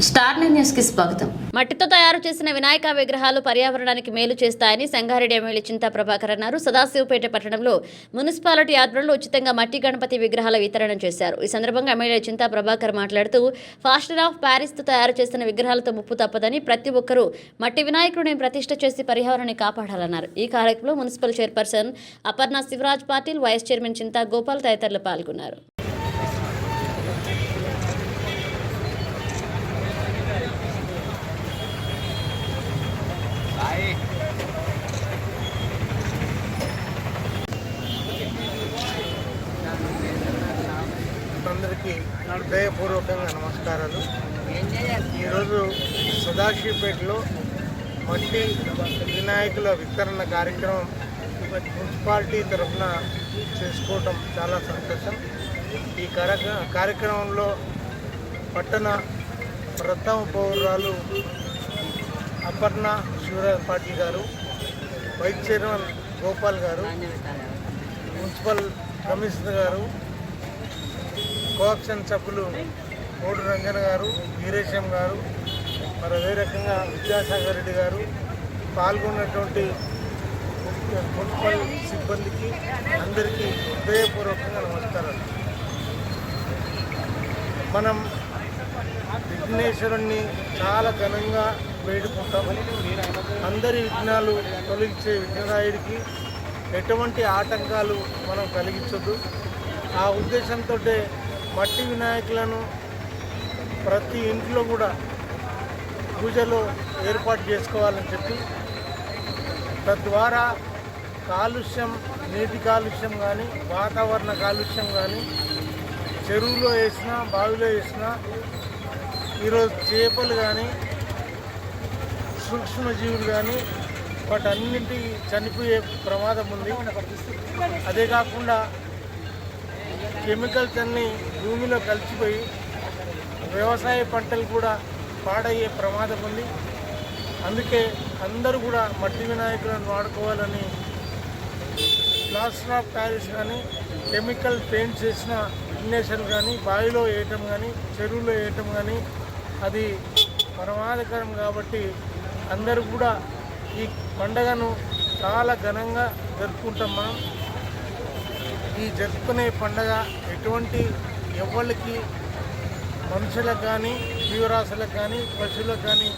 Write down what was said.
Star news కి స్వాగతం. మట్టితో తయారు చేసిన వినాయక విగ్రహాలు పర్యావరణానికి మేలు చేస్తాయని సంగారెడ్డి ఎమ్మెల్యే చింతా ప్రభాకర్ అన్నారు. సదాశివపేట పట్టణంలో మున్సిపాలిటీ ఆధ్వర్యంలో ఉచితంగా మట్టి గణపతి విగ్రహాల వితరణ చేశారు. ఈ సందర్భంగా ఎమ్మెల్యే చింతా ప్రభాకర్ మాట్లాడుతూ ప్లాస్టర్ ఆఫ్ ప్యారిస్ తో తయారు చేసిన విగ్రహాలతో ముప్పు తప్పదని ప్రతి ఒక్కరూ మట్టి వినాయకుడిని ప్రతిష్ఠ చేసి పర్యావరణాన్ని కాపాడాలన్నారు. ఈ కార్యక్రమంలో municipal chairperson Aparna Shivaraj Patil, vice chairman Chinta Gopal తదితరులు పాల్గొన్నారు. అందరికీ హృదయపూర్వకంగా నమస్కారాలు. ఈరోజు సదాశివపేటలో మట్టి వినాయకుల వితరణ కార్యక్రమం మున్సిపాలిటీ తరఫున చేసుకోవటం చాలా సంతోషం. ఈ కార్యక్రమంలో పట్టణ ప్రథమ పౌరురాలు అపర్ణ శివరాజ్ పాటిల్ గారు, వైస్ చైర్మన్ గోపాల్ గారు, మున్సిపల్ కమిషనర్ గారు, కోఆప్షన్ సభ్యులు కోడు రంజన్ గారు, వీరేశం గారు, మరి అదే రకంగా విద్యాసాగర్ రెడ్డి గారు పాల్గొన్నటువంటి మున్సిపల్ సిబ్బందికి అందరికీ హృదయపూర్వకంగా నమస్కారాలు. మనం విఘ్నేశ్వరుణ్ణి చాలా ఘనంగా వేడుకుంటాం. అందరి విఘ్నాలు తొలగించే విఘ్నరాయుడికి ఎటువంటి ఆటంకాలు మనం కలిగించొద్దు. ఆ ఉద్దేశంతో మట్టి వినాయకులను ప్రతి ఇంట్లో కూడా పూజలో ఏర్పాటు చేసుకోవాలని చెప్పి, తద్వారా కాలుష్యం, నీటి కాలుష్యం కానీ, వాతావరణ కాలుష్యం కానీ, చెరువులో వేసినా బావిలో వేసినా ఈరోజు చేపలు కానీ, సూక్ష్మజీవులు కానీ వాటన్నింటి చనిపోయే ప్రమాదం ఉంది. అదే కాకుండా కెమికల్స్ అన్నీ భూమిలో కలిసిపోయి వ్యవసాయ పంటలు కూడా పాడయ్యే ప్రమాదం ఉంది. అందుకే అందరూ కూడా మట్టి వినాయకులను వాడుకోవాలని, ప్లాస్టర్ ఆఫ్ ప్యారిస్ కానీ, కెమికల్ పెయింట్ చేసిన విఘ్నేశ్వరులు కానీ బావిలో వేయటం కానీ, చెరువులో వేయటం కానీ అది ప్రమాదకరం. కాబట్టి అందరూ కూడా ఈ పండగను చాలా ఘనంగా జరుపుకుంటాం. మనం ఈ జరుపుకునే పండగ ఎటువంటి ఎవరికి, మనుషులకు కానీ, జీవరాశులకు కానీ, పశువులకు కానీ